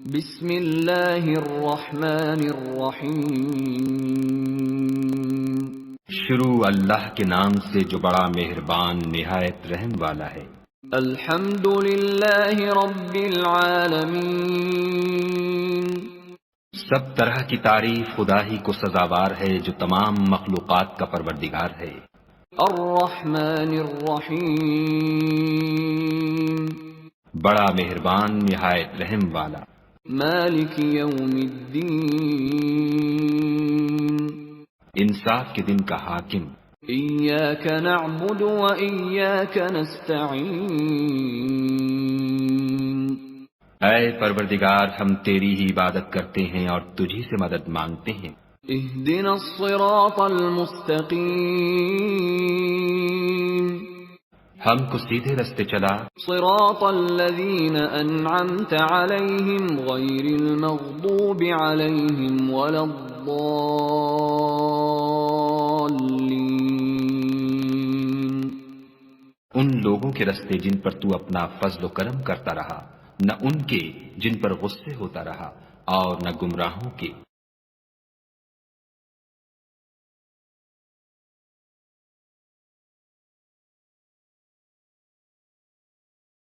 بسم اللہ الرحمن الرحیم۔ شروع اللہ کے نام سے جو بڑا مہربان نہایت رحم والا ہے۔ الحمد للہ رب العالمین۔ سب طرح کی تعریف خدا ہی کو سزاوار ہے جو تمام مخلوقات کا پروردگار ہے۔ الرحمن الرحیم۔ بڑا مہربان نہایت رحم والا۔ مالک یوم الدین۔ انصاف کے دن کا حاکم۔ ایاک نعبد و ایاک نستعین۔ اے پروردگار ہم تیری ہی عبادت کرتے ہیں اور تجھی سے مدد مانگتے ہیں۔ اہدنا الصراط المستقیم۔ ہم کو سیدھے رستے چلا۔ صراط الذین انعمت علیہم غیر المغضوب علیہم ولا الضالین۔ ان لوگوں کے رستے جن پر تو اپنا فضل و کرم کرتا رہا، نہ ان کے جن پر غصے ہوتا رہا، اور نہ گمراہوں کے